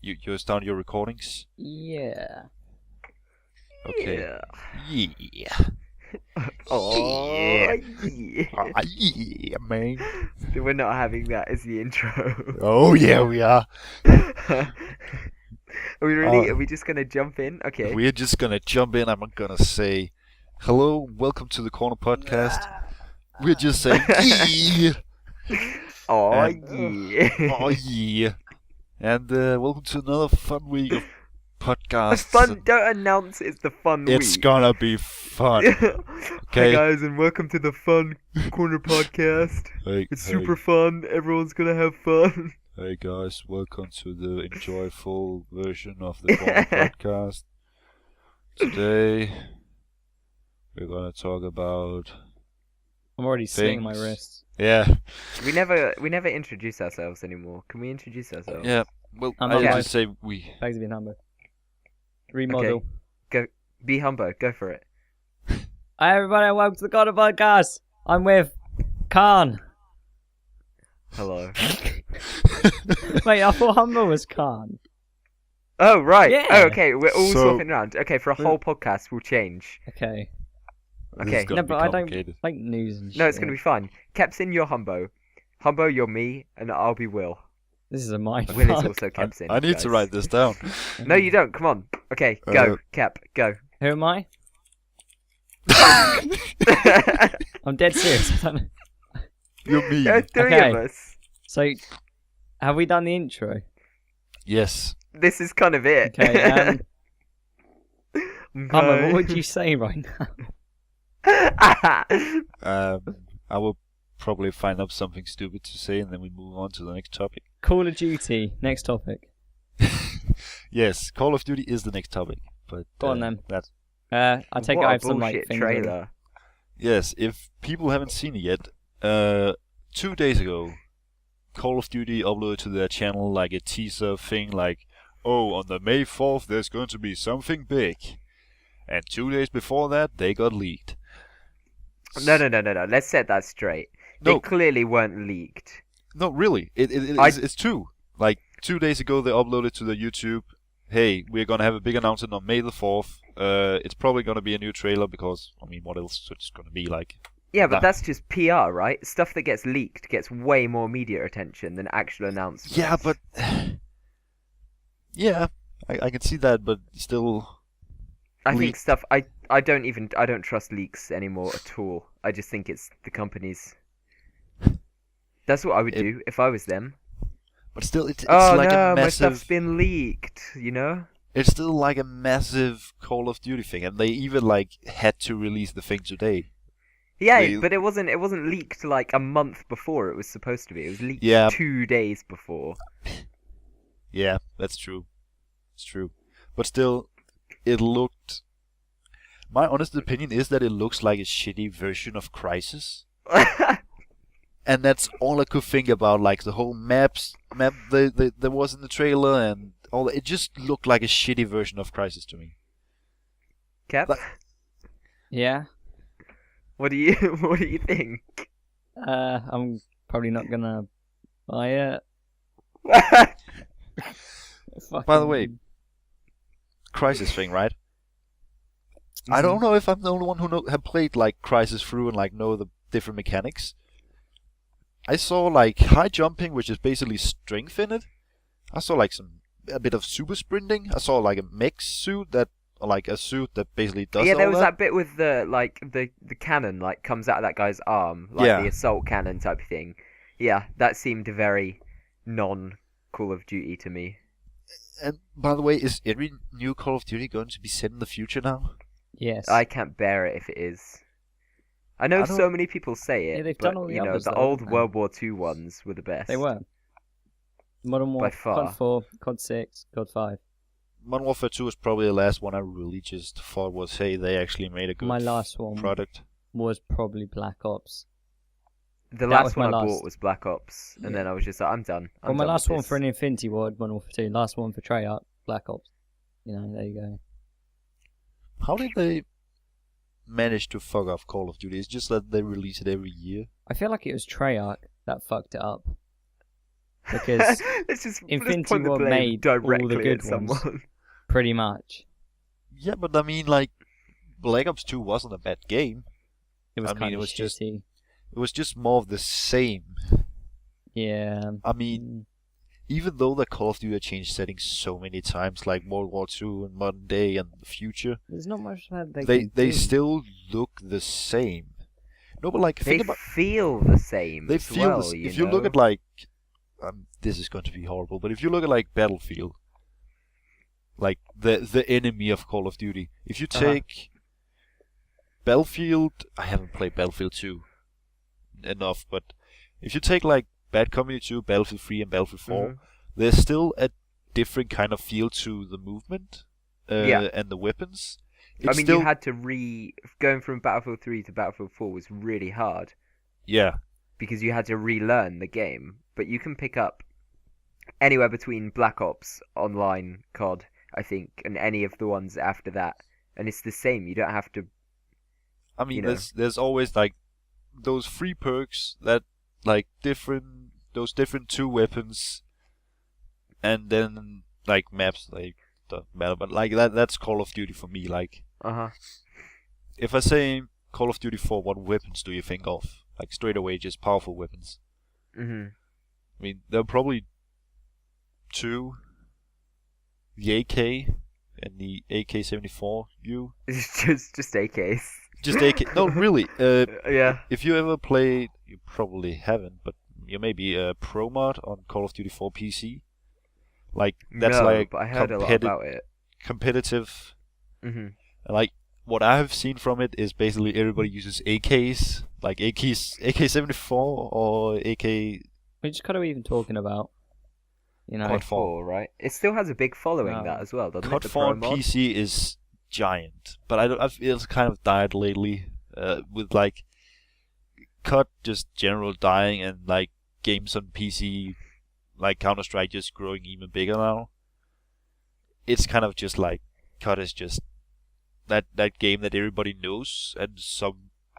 You start your recordings? Yeah. Okay. Yeah. Oh, Yeah, man. We're not having that as the intro. Oh yeah, we are. Are we really? Uh, Are we just gonna jump in? Okay. We're just gonna jump in. I'm gonna say, hello, welcome to the Corner Podcast. We're just saying, yeah. Oh And- yeah. Oh yeah. And welcome to another fun week of podcasts. Fun. Don't announce it's the fun It's week. gonna be fun. Hi Okay. guys, and welcome to the Fun Corner Podcast. Hey, It's hey, super fun. Everyone's gonna have fun. hey guys, welcome to the enjoyable version of the Corner Podcast. Today we're gonna talk about I'm already slinging my Things. wrists. yeah. We never introduce ourselves anymore. Can we introduce ourselves? Yeah, well, I'm I alive. just say we. Thanks for being humble. Remodel. Be humble. Go for it. Hi everybody, and welcome to the Corner Podcast. I'm with Carn. Hello. Wait, I thought Humble was Carn. Oh right. Yeah. Oh okay. We're all So- swapping around. Okay, for a whole podcast, we'll change. Okay. This Okay. is gonna No, be but I don't complicated. like news and shit. No, it's gonna be fun. Kepsyn, you're Humbo. Humbo, you're me, and I'll be Will. This is a mind Will is fuck. also Kepsyn. I need guys. to write this down. No, you don't. Come on. Okay, go. Kep, go. Who am I? I'm dead serious. I don't know. You're me. There are three Okay. of us. So, have we done the intro? Yes. This is kind of it. Okay, Humble, what Okay. would you say right now? I will probably find up something stupid to say, and then we move on to the next topic. Call of Duty, next topic. Yes, Call of Duty is the next topic, but Go on then. That's I take it What I a have some like bullshit things already. trailer. yes. If people haven't seen it yet, 2 days ago, Call of Duty uploaded to their channel like a teaser thing, like, "Oh, on the May 4th, there's going to be something big," and 2 days before that, they got leaked. No. Let's set that straight. They No. clearly weren't leaked. No, really, I- it's true. Like 2 days ago, they uploaded to the YouTube. Hey, we're gonna have a big announcement on May the 4th. It's probably gonna be a new trailer because I mean, what else it's gonna be like? Yeah, but Nah. that's just PR, right? Stuff that gets leaked gets way more media attention than actual announcements. Yeah, but yeah, I can see that, but still, I think leak- stuff. I don't trust leaks anymore at all. I just think it's the companies. That's what I would It- do if I was them. but still, it's Oh like no, a my stuff's massive. been leaked. You know. It's still like a massive Call of Duty thing, and they even like had to release the thing today. Yeah, They- but it wasn't leaked like a month before it was supposed to be. It was leaked Yeah. 2 days before. Yeah, that's true. It's true, but still, it looked. My honest opinion is that it looks like a shitty version of Crisis. And that's all I could think about, like the whole map there was in the trailer and all. It just looked like a shitty version of Crisis to me. Cap, But- Yeah. what do you what do you think? I'm probably not gonna buy it. By the way, Crisis thing, right? I don't know if I'm the only one who have played like Crisis through and like know the different mechanics. I saw like high jumping, which is basically strength in it. I saw like a bit of super sprinting. I saw like a mech suit like a suit that basically does Yeah, all there was that. that bit with the cannon like comes out of that guy's arm, like Yeah. the assault cannon type thing. Yeah, that seemed very non Call of Duty to me. And by the way, is every new Call of Duty going to be set in the future now? Yes. I can't bear it if it is. I know I don't- so many people say it, Yeah, they've but done all the you know others, the though, old haven't they? World War II ones were the best. They were. Modern Warfare, far. COD 4, COD 6, COD 5. Modern Warfare 2 is probably the last one I really just thought was, hey, they actually made a good My last one product. was probably Black Ops. The That last was my one I last. bought was Black Ops, and Yeah. then I was just like, I'm done. Well, I'm my done last with one this. for an Infinity Ward, Modern Warfare 2. Last one for Treyarch, Black Ops. You know, there you go. How did they manage to fuck off Call of Duty? It's just that they release it every year. I feel like it was Treyarch that fucked it up. because let's Infinity point the Ward blame made all the directly good at someone. ones. Pretty much. Yeah, but I mean, like, Black Ops 2 wasn't a bad game. It was I mean, kind it of was just shitty. it was just more of the same. Yeah. I mean, even though the Call of Duty changed settings so many times, like World War II and modern day and the future, There's not much that they they can do. still look the same. No, but like They think about feel the same they as feel well, this. you If you look know? at like, this is going to be horrible, but if you look at like Battlefield, like the enemy of Call of Duty, if you take Battlefield, I haven't played Battlefield 2 enough, but if you take like Bad Company 2, Battlefield 3, and Battlefield 4, Mhm. there's still a different kind of feel to the movement and the weapons. I It's mean, still, you had to going from Battlefield 3 to Battlefield 4 was really hard yeah, because you had to relearn the game. But you can pick up anywhere between Black Ops Online, COD, I think, and any of the ones after that, and it's the same. You don't have to. I mean, You know. there's always like those free perks that like those different two weapons, and then like maps like doesn't matter, but like that's Call of Duty for me. Like if I say Call of Duty 4, what weapons do you think of? Like straight away, just powerful weapons. Mhm. I mean, there are probably two: the AK and the AK-74U. It's just AKs. Just AK. No, really. Yeah. If you ever played, you probably haven't, but you maybe a pro mod on Call of Duty 4 PC. Like that's No, like but I heard a lot about it. competitive. Mhm. And like what I have seen from it is basically everybody uses AKs, like AK-74 or AK Which kind of even talking about? You know, COD 4. 4, right? It still has a big following, No. that as well, doesn't it? COD The 4 pro on mod? PC is giant, but I feel it's kind of died lately. With like COD just general dying and like games on PC like Counter-Strike just growing even bigger now. It's kind of just like COD is just that game that everybody knows and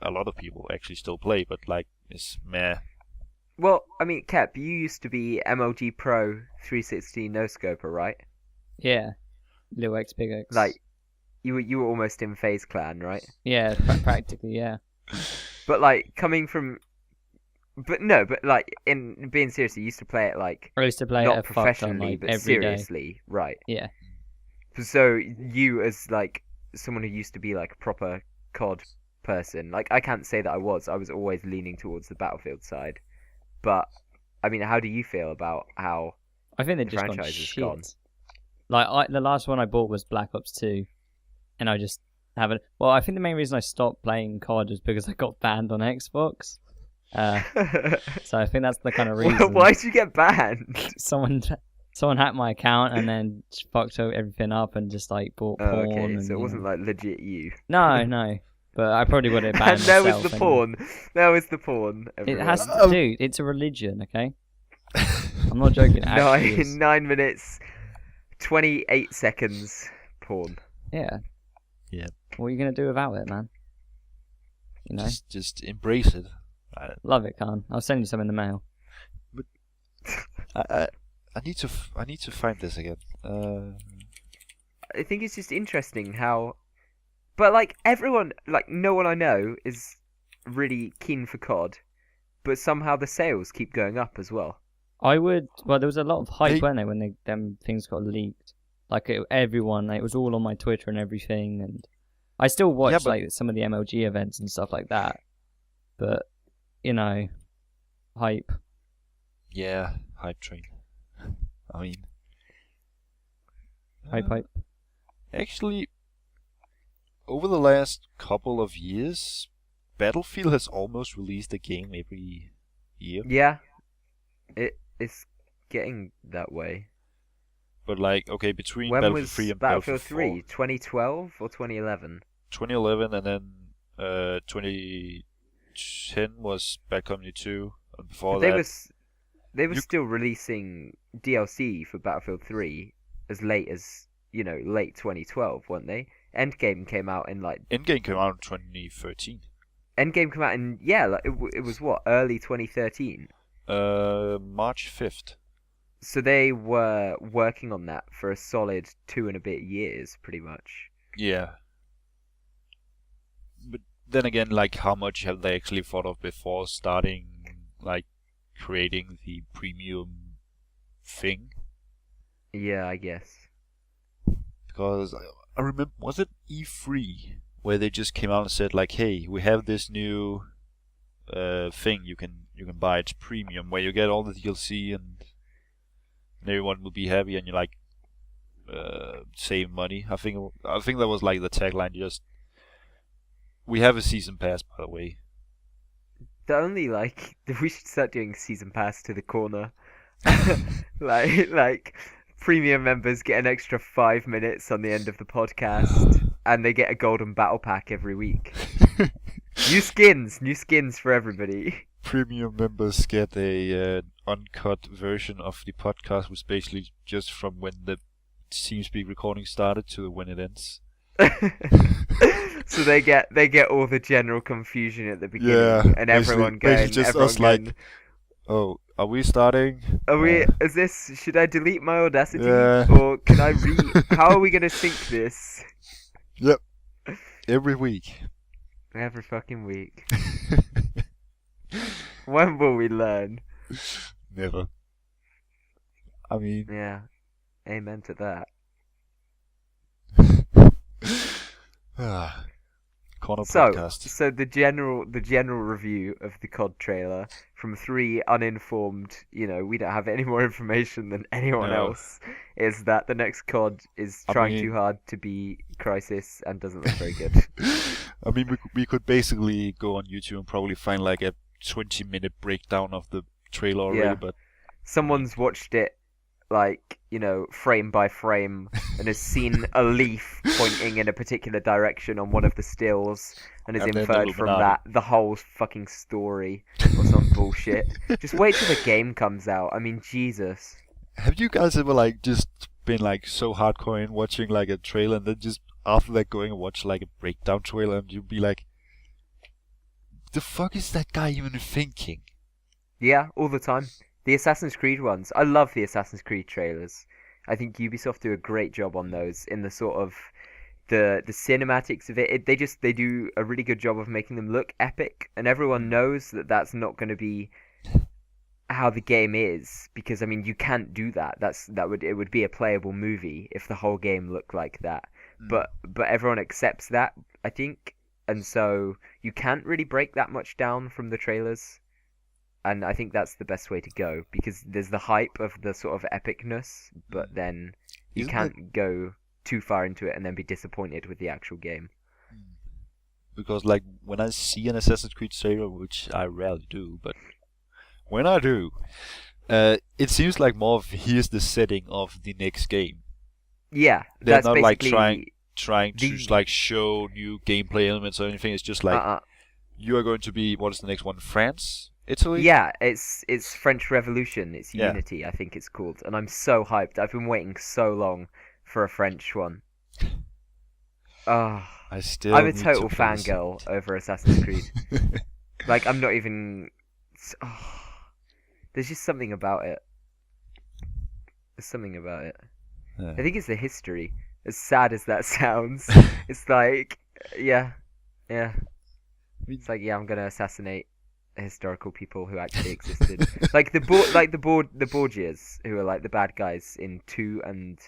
a lot of people actually still play, but like it's meh. Well, I mean, Kep, you used to be MLG Pro 360 no scoper, right? yeah, little X big X. Like, you were almost in FaZe Clan, right? yeah, practically, yeah. But like coming from, but no, but like in being serious, you used to play it like I used to play not it a fuck ton, professionally, like but every day. seriously, right? Yeah. So you as like someone who used to be like a proper COD person, like I can't say that I was always leaning towards the Battlefield side. But I mean, how do you feel about how I think they've the just gone franchise is shit. gone? Like the last one I bought was Black Ops 2, and I just haven't. Well, I think the main reason I stopped playing COD was because I got banned on Xbox. So I think that's the kind of reason. Why did you get banned? Someone hacked my account and then fucked everything up and just like bought Oh, porn. okay, and, so it you wasn't know. like legit you. No. But I probably would have banned And there was myself the anyway. porn. There was the porn. It Everyone. has to, dude. It's a religion, okay? I'm not joking. It actually is. 9 minutes, 28 seconds porn. Yeah. Yeah. What are you gonna do without it, man? You know, Just embrace it. love it, Khan. I'll send you some in the mail. I need to find this again. I think it's just interesting how, but like everyone, like no one I know is really keen for COD, but somehow the sales keep going up as well. Well, there was a lot of hype, They- weren't there, when them things got leaked? Like everyone, it was all on my Twitter and everything, and I still watch but- like some of the MLG events and stuff like that. But you know, hype. Yeah, hype train. I mean, Hype. actually, over the last couple of years, Battlefield has almost released a game every year. Yeah, it's getting that way. But like, okay, between When Battlefield was 3 and Battlefield Battlefield 4, 3? 2012 or 2011? 2011, and then 2010 was Bad Company 2, and before They that, were still releasing DLC for Battlefield 3 as late as, late 2012, weren't they? Endgame came out in like Endgame came out in 2013. Endgame came out in like it was what, early 2013. March 5th. So they were working on that for a solid 2 and a bit years, pretty much. Yeah. But then again, like, how much have they actually thought of before starting, like, creating the premium thing? Yeah, I guess. Because I remember, was it E3 where they just came out and said like, "Hey, we have this new thing you can buy. It's premium, where you get all the DLC and everyone will be happy, and you like save money." I think that was like the tagline. Just, we have a season pass, by the way. The only like we should start doing season pass to the corner. like premium members get an extra 5 minutes on the end of the podcast, and they get a golden battle pack every week. New skins for everybody. Premium members get a uncut version of the podcast, which basically just from when the TeamSpeak recording started to when it ends. So they get all the general confusion at the beginning, Yeah, and everyone basically going, just everyone us like, going, "Oh, are we starting? are we? Is this? Should I delete my Audacity, Yeah. or can I How are we gonna sync this? Yep. Every week." Every fucking week. When will we learn? Never. I mean, Yeah, amen to that. corner So podcast. the general review of the COD trailer from 3 uninformed, we don't have any more information than anyone No. else, is that the next COD is I trying mean- too hard to be Crisis and doesn't look very good. I mean, we could basically go on YouTube and probably find like a 20-minute breakdown of the trailer already, Yeah. but Someone's watched it like, frame by frame and has seen a leaf pointing in a particular direction on one of the stills and has And then inferred from Illuminati. that the whole fucking story or some bullshit. Just wait till the game comes out. I mean, Jesus. have you guys ever like just been like so hardcore in watching like a trailer and then just after that going and watch like a breakdown trailer and you'd be like, the fuck is that guy even thinking? Yeah, all the time. The Assassin's Creed ones. I love the Assassin's Creed trailers. I think Ubisoft do a great job on those in the sort of the cinematics of it. They do a really good job of making them look epic, and everyone knows that that's not going to be how the game is, because I mean you can't do that. It would be a playable movie if the whole game looked like that. But everyone accepts that, I think, and so you can't really break that much down from the trailers. And I think that's the best way to go, because there's the hype of the sort of epicness, but then you Isn't can't go too far into it and then be disappointed with the actual game. Because like when I see an Assassin's Creed trailer, which I rarely do, but when I do, it seems like more of here's the setting of the next game. Yeah, They're that's not like basically trying to like show new gameplay elements or anything. It's just like you are going to be, what is the next one? France? Italy? yeah, it's French Revolution. It's Yeah. Unity, I think it's called, and I'm so hyped. I've been waiting so long for a French one. Oh, I'm I'm a total fangirl over Assassin's Creed. Like, I'm not even. Oh, there's just something about it. There's something about it. Yeah. I think it's the history. As sad as that sounds, it's like, yeah. It's like, yeah, I'm gonna assassinate historical people who actually existed, like the Borgias, who are like the bad guys in 2 and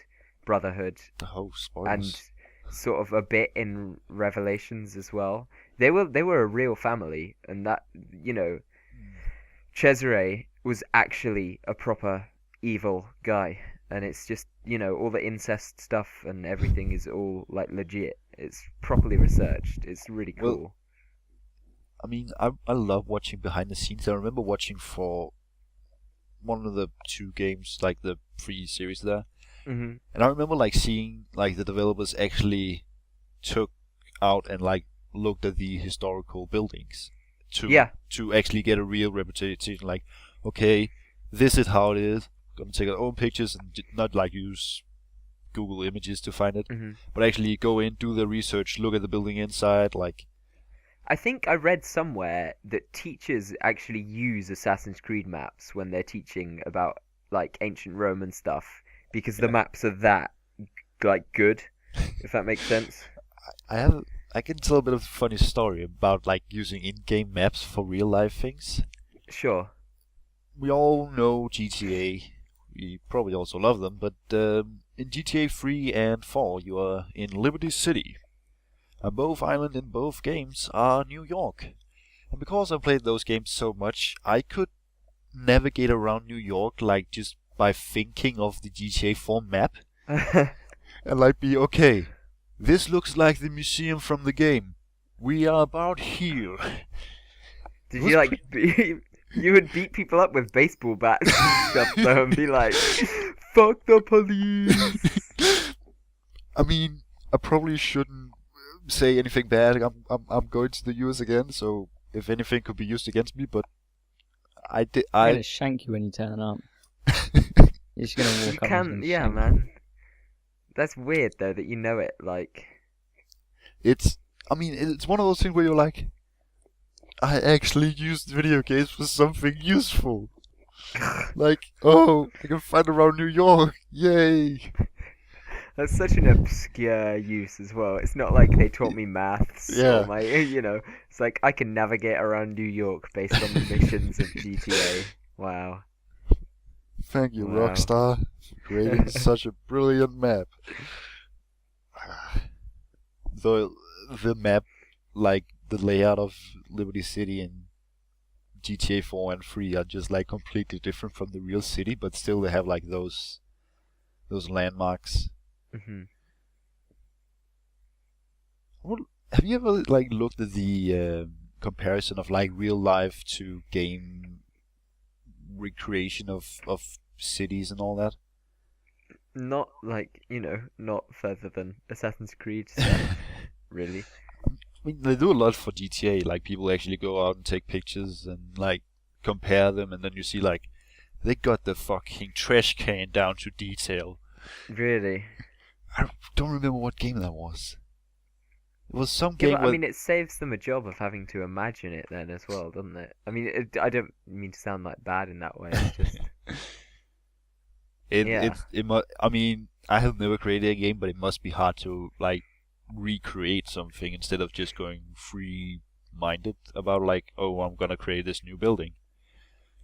Brotherhood, Oh, spoilers. and sort of a bit in Revelations as well. They were a real family, and that, Cesare was actually a proper evil guy, and it's just, all the incest stuff and everything is all like legit. It's properly researched. It's really cool. Well, I mean, I love watching behind the scenes. I remember watching for one of the 2 games, like the free series there, Mm-hmm. and I remember like seeing like the developers actually took out and like looked at the historical buildings to actually get a real reputation. Like, okay, this is how it is. Gonna take our own pictures and not like use Google Images to find it, Mm-hmm. but actually go in, do the research, look at the building inside, like. I think I read somewhere that teachers actually use Assassin's Creed maps when they're teaching about like ancient Roman stuff because the maps are that like good, if that makes sense. I can tell a bit of a funny story about like using in-game maps for real life things. Sure. We all know GTA. We probably also love them, but in GTA 3 and 4, you are in Liberty City. And both islands in both games are New York. And because I played those games so much, I could navigate around New York like just by thinking of the GTA 4 map. And like be okay. This looks like the museum from the game. We are about here. Did you like you would beat people up with baseball bats and stuff though and be like, fuck the police. I mean, I probably shouldn't say anything bad. I'm going to the US again, so if anything could be used against me, but I'm gonna shank you when you turn up. You're just gonna walk You up. can, yeah, man. That's weird though that you know it. Like, it's one of those things where you're like, I actually used video games for something useful. Like, oh, I can find around New York, yay! that's such an obscure use as well. It's not like they taught me maths Yeah. or my, it's like I can navigate around New York based on the missions of GTA. Wow. Thank you, Wow. Rockstar, for creating such a brilliant map. The map, like the layout of Liberty City and GTA 4 and 3 are just like completely different from the real city, but still they have like those landmarks. Hmm. Have you ever like looked at the comparison of like real life to game recreation of cities and all that? Not like, not further than Assassin's Creed stuff, really. I mean, they do a lot for GTA. Like people actually go out and take pictures and like compare them, and then you see like they got the fucking trash can down to detail. Really? I don't remember what game that was. It was some Yeah, game but, I where mean, it saves them a job of having to imagine it then as well, doesn't it? I mean, I don't mean to sound like bad in that way. It's just yeah. I mean, I have never created a game, but it must be hard to like recreate something instead of just going free-minded about like, oh, I'm gonna create this new building.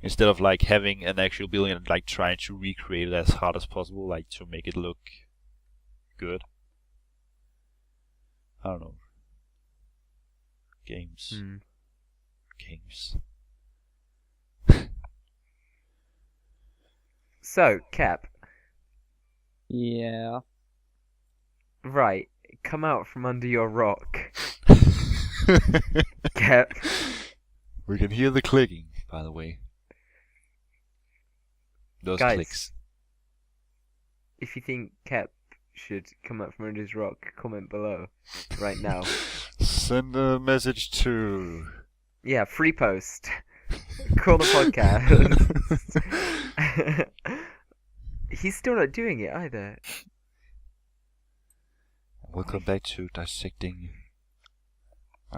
Instead of like having an actual building and like trying to recreate it as hard as possible, like to make it look good. I don't know. Games. Games. So, Kep, Yeah. right, come out from under your rock, Kep. We can hear the clicking, by the way. Those Guys. clicks. If you think Kep should come out from under his rock, comment below right now. Send a message to... Yeah, free post. Call the podcast. He's still not doing it either. We'll come back to dissecting...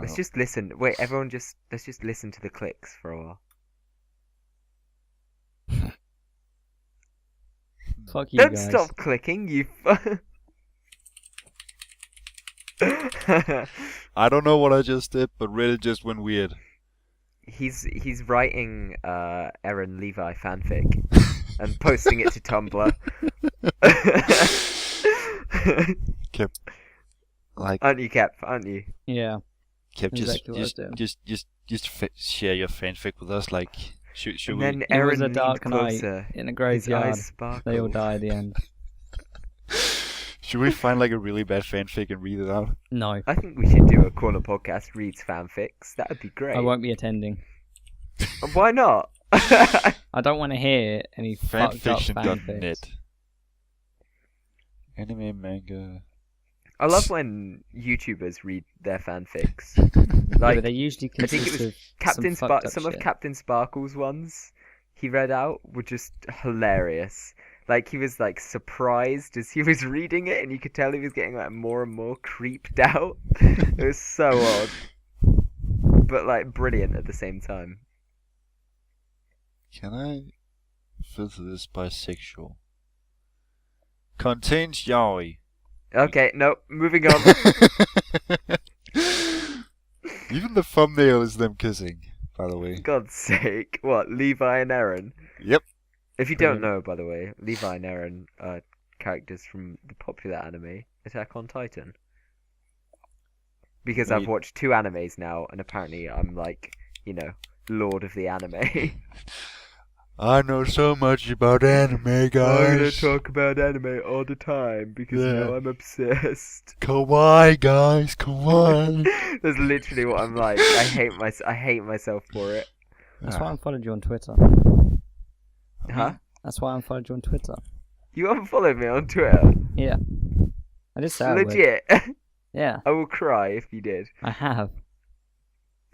Let's just listen. Wait, everyone let's just listen to the clicks for a while. Fuck you Don't guys. stop clicking, you I don't know what I just did, but Reddit just went weird. He's writing Aaron Levi fanfic and posting it to Tumblr. Kept like Aren't you, Kep? Aren't you? Yeah. kept Exactly what I was doing. share your fanfic with us. Like should And we? then It Aaron was a leaned dark night closer. in a His graveyard. eyes sparkled. They all die at the end. Should we find like a really bad fanfic and read it out? No, I think we should do a corner podcast reads fanfics. That would be great. I won't be attending. Why not? I don't want to hear any fucked up fanfics. Fanfiction.net. Anime, manga. I love when YouTubers read their fanfics. Yeah, Like, but they usually I think it consist was of Captain some fucked up some of shit. Captain Sparkle's ones he read out were just hilarious. Like he was like surprised as he was reading it, and you could tell he was getting like more and more creeped out. It was so odd, but like brilliant at the same time. Can I Filthy bisexual. Contains yaoi. Okay, no, moving on. Even the thumbnail is them kissing, by the way. God's sake. What, Levi and Aaron? Yep. If you don't know, by the way, Levi and Aaron are characters from the popular anime Attack on Titan. Because I've watched 2 animes now, and apparently I'm like, lord of the anime. I know so much about anime, guys. I'm gonna talk about anime all the time because now I'm obsessed. Kawaii, guys, kawaii. That's literally what I'm like. I hate myself for it. That's why I unfollowed you on Twitter. Huh? That's why I unfollowed you on Twitter. You unfollowed me on Twitter? Yeah. I did say I would. Legit? Yeah. I will cry if you did. I have.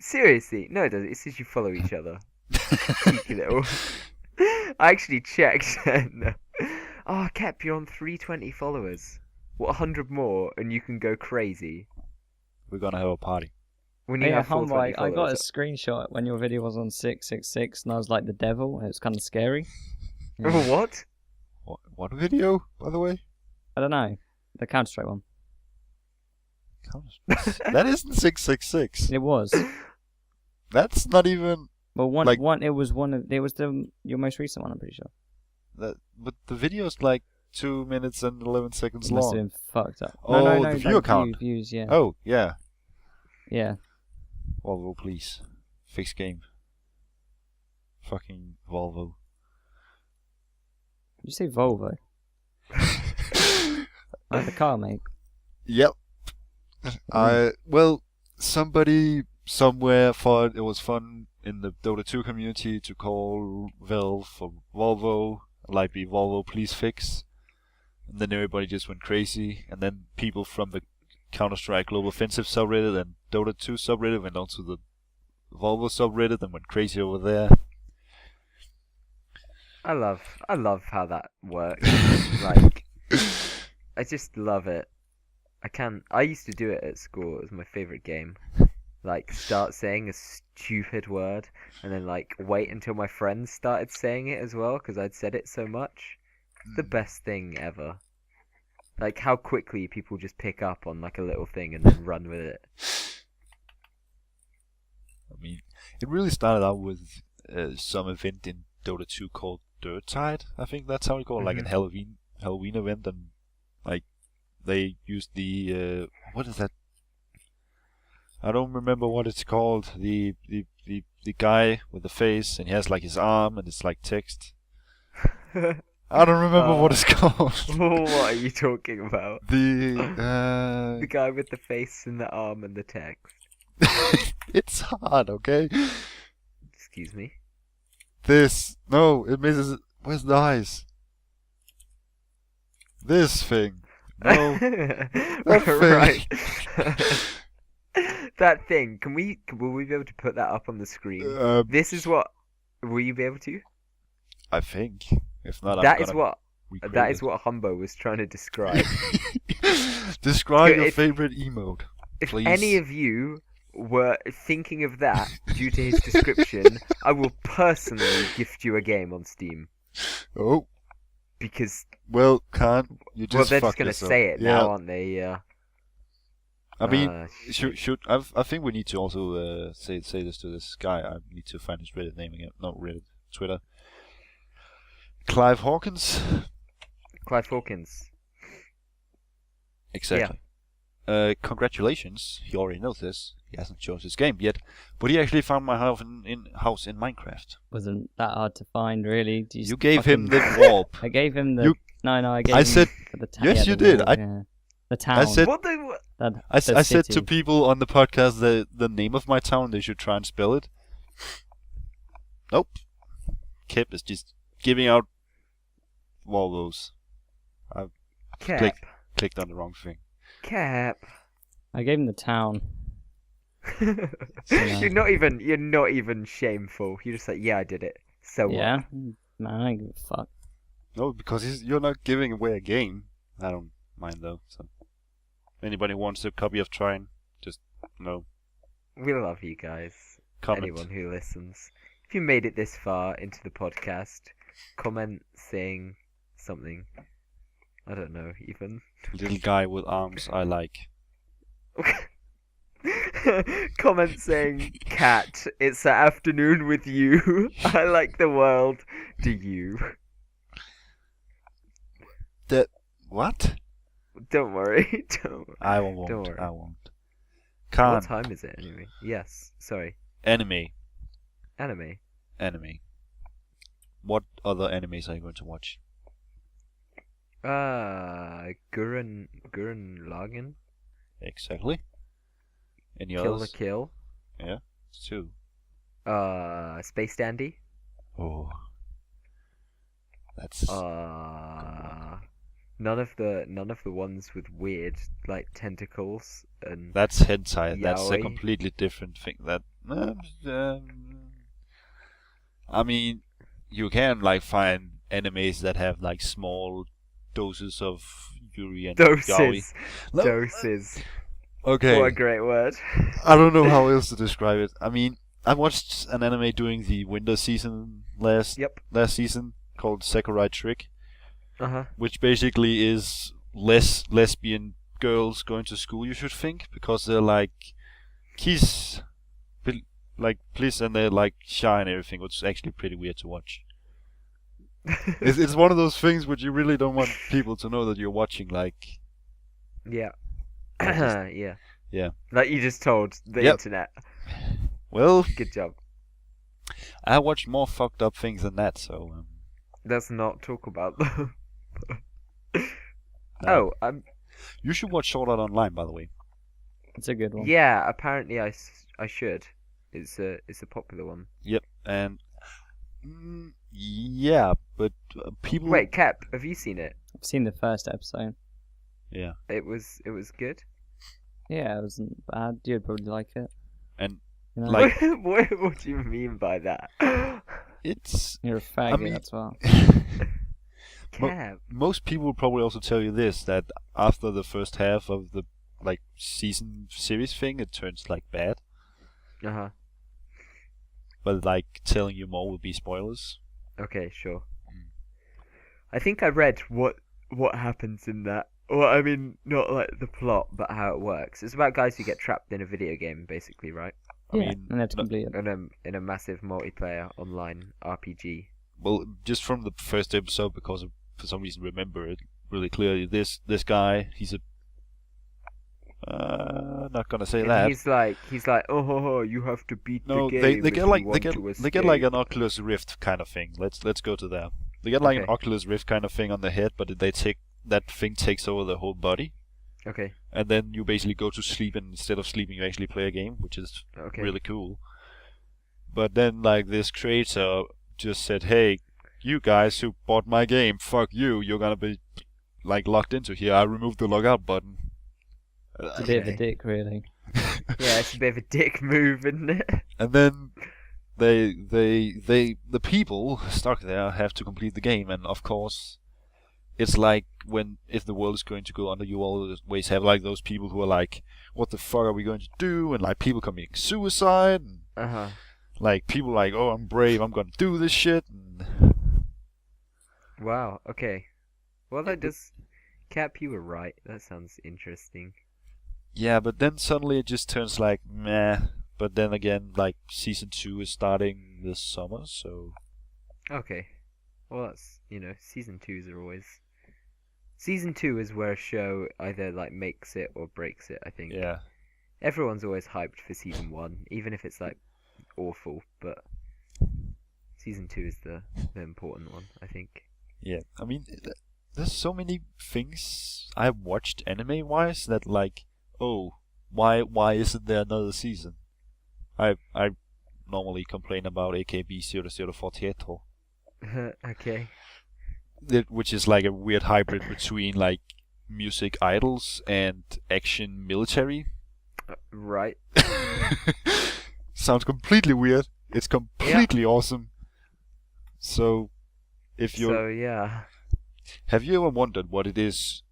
Seriously? No, it doesn't. It says you follow each other. Cheeky little. I actually checked and... Oh, Kep, you're on 320 followers. What, 100 more and you can go crazy? We're gonna have a party. When you Yeah, have Humbo, 420 I got a followers. screenshot when your video was on 666 and I was like the devil. It was kind of scary. What? What video, by the way? I don't know. The Counter-Strike one. That isn't 666. It was. That's not even Well, Like- it was your most recent one, I'm pretty sure. that. But the video's like 2 minutes and 11 seconds It must have long. been fucked up. Oh, no, the view count. Views, yeah. Oh yeah. Yeah. Volvo, please fix game. Fucking Volvo. Did you say Volvo? Like the car, mate. Yep. Somebody somewhere thought it was fun in the Dota 2 community to call Valve for Volvo, like be Volvo please fix. And then everybody just went crazy, and then people from the Counter-Strike Global Offensive subreddit and Dota 2 subreddit went onto the Volvo subreddit and went crazy over there. I love how that works. Like, I just love it. I used to do it at school. It was my favorite game. Like, start saying a stupid word, and then like wait until my friends started saying it as well because I'd said it so much. It's the best thing ever. Like how quickly people just pick up on like a little thing and then run with it. I mean, it really started out with some event in Dota 2 called Dirt Tide. I think that's how you call it, like a Halloween event, and like they used the what is that? I don't remember what it's called. The guy with the face, and he has like his arm, and it's like text. I don't remember what it's called. What are you talking about? The guy with the face and the arm and the text. It's hard, okay? Excuse me. It misses. Where's the eyes? This thing. No. Right. That thing. Will we be able to put that up on the screen? This is what. Will you be able to? I think. If not, That I'm is gonna what. recreate That is it. what Humbo was trying to describe. Describe your If- favorite emote. If Please. any of you were thinking of that due to his description, I will personally gift you a game on Steam. Oh, Because, well, can't you just well, they're fuck just going to yourself. say it Yeah. now, aren't they? I mean, Shit. I think we need to also say this to this guy. I need to find his Reddit name again. Not Reddit, Twitter. Clive Hawkins. Clive Hawkins. Exactly. Congratulations. He already knows this. He hasn't chosen his game yet, but he actually found my house in Minecraft. Wasn't that hard to find, really? You gave him the warp. I gave him the. You- I gave I him said- the town. yes, you did. The town. I said What the... I said city. to people on the podcast the name of my town. They should try and spell it. Nope. Kip is just giving out Volvos. Cap. Clicked on the wrong thing. Cap. I gave him the town. You're not even shameful. You're just like, yeah, I did it. So what? Yeah. Man, I don't give a fuck. No, because you're not giving away a game. I don't mind though. So, anybody wants a copy of Trine, just We love you guys. comment. Anyone who listens. If you made it this far into the podcast, comment saying something. I don't know, even. Little guy with arms I like. Comment saying, "Cat, it's the afternoon with you. I like the world. Do you?" What? Don't worry. Don't Won't. worry. I won't. What Can't. time is it anyway? Yes. Sorry. Anime. Anime. What other animes are you going to watch? Gurren Lagann. Exactly. Any Kill others? the Kill. Yeah, it's two. Space Dandy. Oh, that's None of the ones with weird like tentacles and that's hentai. That's a yaoi. completely different thing. I mean, you can like find animes that have like small doses of yuri and yaoi. Doses. Doses. Okay. What a great word. I don't know how else to describe it. I mean, I watched an anime during the winter season last season called Sakurai Trick, which basically is less lesbian girls going to school, you should think, because they're like kiss, please, and they're like shy and everything, which is actually pretty weird to watch. It's one of those things which you really don't want people to know that you're watching, like. Yeah. Yeah. Yeah. Like you just told the Yep. internet. Well, Good job. I watch more fucked up things than that, so. Let's not talk about them. No. Oh, You should watch Sword Art Online, by the way. It's a good one. yeah. Apparently, I should. It's a popular one. Yep, and yeah, but people. Wait, Kep, have you seen it? I've seen the first episode. Yeah, It was good. Yeah, it wasn't bad. You'd probably like it. and You know? like- what do you mean by that? it's You're a faggot, mean- that's well. Kep. most people will probably also tell you this, that after the first half of the like season series thing, it turns like bad. But like telling you more would be spoilers. Okay, sure. Mm. I think I read what happens in that. Well, I mean, not like the plot, but how it works. It's about guys who get trapped in a video game, basically, right? I Yeah, mean, and that's no- complete. In a massive multiplayer online RPG. well, just from the first episode, because I, for some reason, remember it really clearly. This guy, he's a. Not gonna say And that. he's like, oh, you have to beat No, the they game. they if get you like want to they get like escape." an Oculus Rift kind of thing. Let's go to that. They get like an Okay. Oculus Rift kind of thing on the head, but that thing takes over the whole body, Okay. and then you basically go to sleep, and instead of sleeping, you actually play a game, which is Okay. really cool. But then like this creator just said, "Hey, you guys who bought my game, fuck you. You're gonna be like locked into here. I removed the logout button." It's a bit of a Okay. dick, really. Yeah, it's a bit of a dick move, isn't it? And then the people stuck there have to complete the game, and of course, it's like if the world is going to go under, you always have like those people who are like, "What the fuck are we going to do?" And like people committing suicide, and like people like, "Oh, I'm brave, I'm gonna do this shit." And Wow. Okay. Well, that does. Cap, you were right. That sounds interesting. yeah, but then suddenly it just turns like meh. But then again, like season 2 is starting this summer, so Okay. Well, that's season 2s are always. Season 2 is where a show either like makes it or breaks it. I think. yeah. Everyone's always hyped for season 1, even if it's like awful. But season 2 is the important one, I think. Yeah, I mean, there's so many things I've watched anime-wise that like, oh, why isn't there another season? I normally complain about AKB 0048, Okay. which is like a weird hybrid between like music idols and action military. Right. Sounds completely weird. It's completely awesome. So, if you're So yeah. have you ever wondered what it is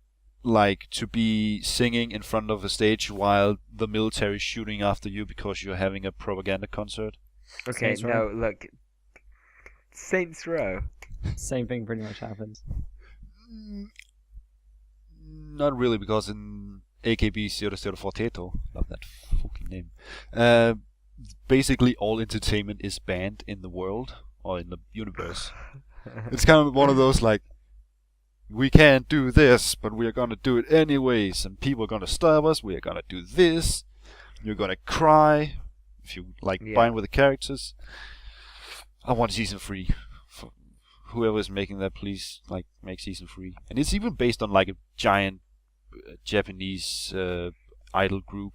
like to be singing in front of a stage while the military is shooting after you because you're having a propaganda concert? Okay. Saints Row. No, look. Saints Row. Same thing pretty much happens. Not really, because in AKB 0048, love that fucking name, basically all entertainment is banned in the world, or in the universe. It's kind of one of those, like, we can't do this, but we are gonna do it anyways, and people are gonna stop us, we are gonna do this, you're gonna cry, if you, like, bind with the characters. I want season 3. Whoever is making that, please, like, make season 3. And it's even based on, like, a giant Japanese idol group.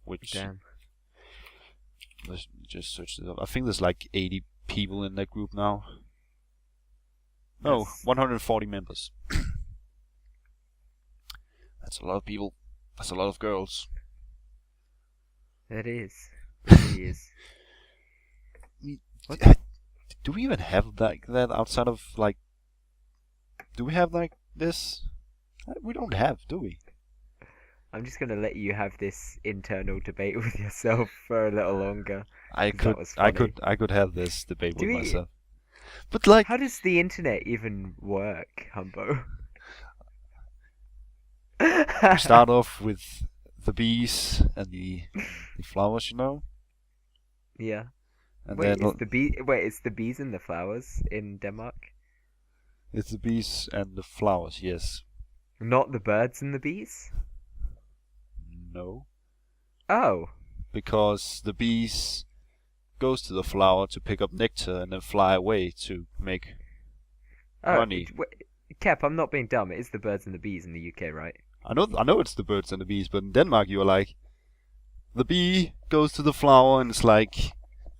Which... Damn. Let's just search it up. I think there's like 80 people in that group now. Oh, 140 members. That's a lot of people. That's a lot of girls. It is. It is. Do we even have that outside of, like... Do we have, like, this? We don't have, do we? I'm just gonna let you have this internal debate with yourself for a little longer. I That was funny. could have this debate Do with we- myself. But, like... How does the internet even work, Humbo? We start off with the bees and the flowers, you know? Yeah. And Wait, then it's the bees and the flowers in Denmark? it's the bees and the flowers, yes. Not the birds and the bees? No. Oh. Because the bees goes to the flower to pick up nectar and then fly away to make honey. Kep, I'm not being dumb. It is the birds and the bees in the UK, right? I know it's the birds and the bees, but in Denmark you are like, the bee goes to the flower and it's like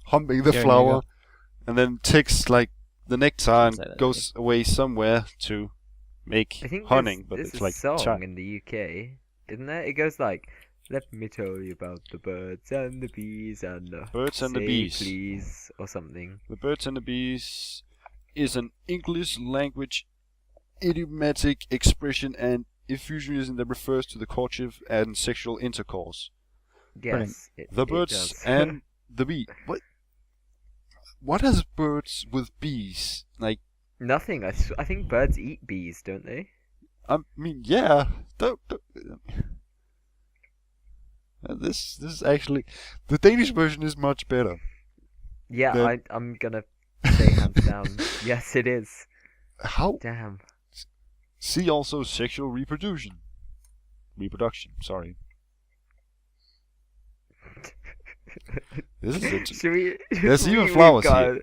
humping the Here you flower, go. and then takes like the nectar and Say that goes away somewhere to make I think honey, but there's it's a like song chai. in the UK, isn't there? It goes like, "Let me tell you about the birds and the bees and the Birds and the say bees. please," or something. The Birds and the Bees is an English language idiomatic expression and euphuism that refers to the courtship and sexual intercourse. Yes, The it birds does. and the bee. What has birds with bees? Like, Nothing. I think birds eat bees, don't they? I mean, yeah. Don't. This is actually the Danish version is much better. Yeah, Then- I'm gonna say hands down. Yes, it is. How? Damn. See also sexual reproduction. Sorry. This is it. Should we? There's even we've flowers got- here.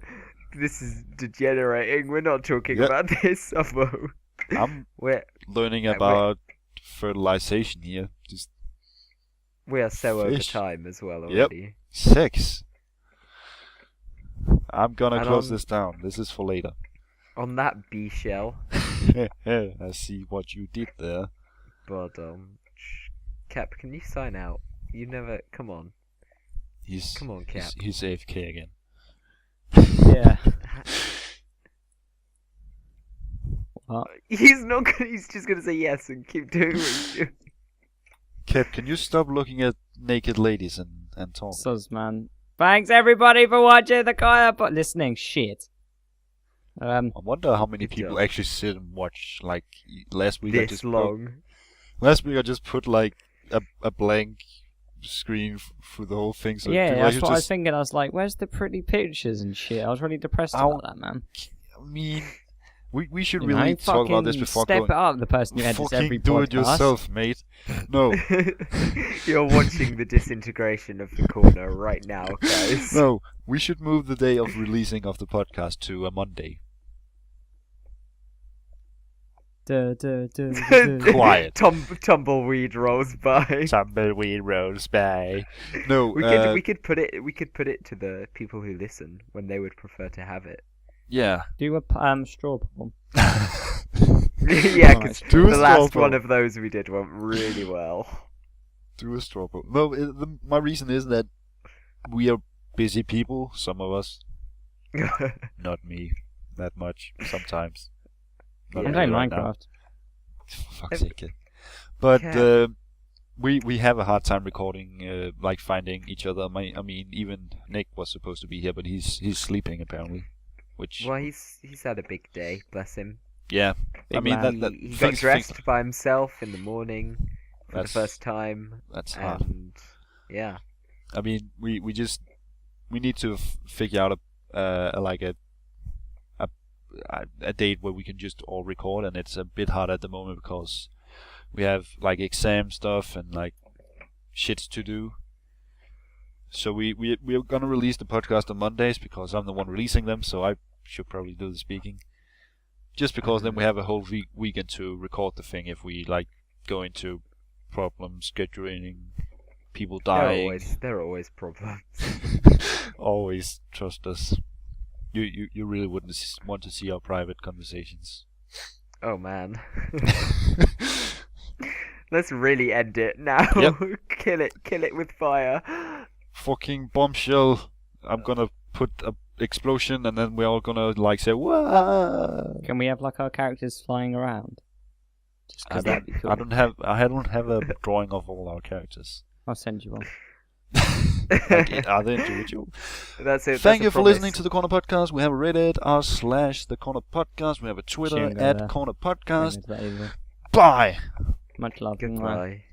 This is degenerating. We're not talking Yep. about this, Humbo. I'm We're learning wait. about fertilization here. Just we are so over Fish. time as well Yep. already. sex. I'm gonna And close on- this down. This is for later. On that bee shell, I see what you did there. but Cap, can you sign out? You never. Come on, He's come on, Cap. he's AFK again. Yeah. What? He's not. He's just gonna say yes and keep doing what he's doing. Cat, can you stop looking at naked ladies and talk? Sus, man. Thanks everybody for watching the Kaya, but listening. Shit. I wonder how many Good people job. actually sit and watch. Like last week, I This just long. last week I just put like a blank screen through the whole thing. So Yeah, people that's actually what I was just, thinking. I was like, where's the pretty pictures and shit? I was really depressed Ow. about that, man. I mean, we should You really know, talk about this fucking before step going. it up, the person who edits Fucking every do podcast. it yourself, mate. No, You're watching the disintegration of the corner right now, guys. no. We should move the day of releasing of the podcast to a Monday. Quiet. Tumbleweed rolls by. Tumbleweed rolls by. No, We could put it to the people who listen when they would prefer to have it. yeah. Do a straw poll. Yeah, because Do a the straw last poll. one of those we did went really well. Do a straw poll. No, my reason is that we are busy people. Some of us, not me, that much. Sometimes. Not I'm Yeah, playing really right now. Minecraft. For fuck's sake. Kid. But Yeah. we have a hard time recording, like finding each other. I mean, even Nick was supposed to be here, but he's sleeping apparently. which Well, he's had a big day, bless him. yeah, I Big mean man. that He got things- dressed by himself in the morning for the That's- first time, that's hard. and yeah, I mean, we need to figure out a date where we can just all record, and it's a bit hard at the moment because we have like exam stuff and like shits to do. So we're gonna release the podcast on Mondays because I'm the one releasing them, so I should probably do the speaking. Just because then we have a whole weekend to record the thing if we like go into problems, scheduling, people dying. there are always problems. Always trust us. You really wouldn't want to see our private conversations. Oh man. Let's really end it now. Yep. Kill it with fire. Fucking bombshell. I'm gonna put a explosion and then we're all gonna like say wah. Can we have like our characters flying around? Just 'cause that'd be cool. I don't have a drawing of all our characters. I'll send you one. Like, are they individual? That's it. Thank you for listening to the Corner Podcast. We have a Reddit r/the Corner Podcast. We have a Twitter Tune, at Corner Podcast. Bring it to that either. Bye. Much love. Mwah. Goodbye.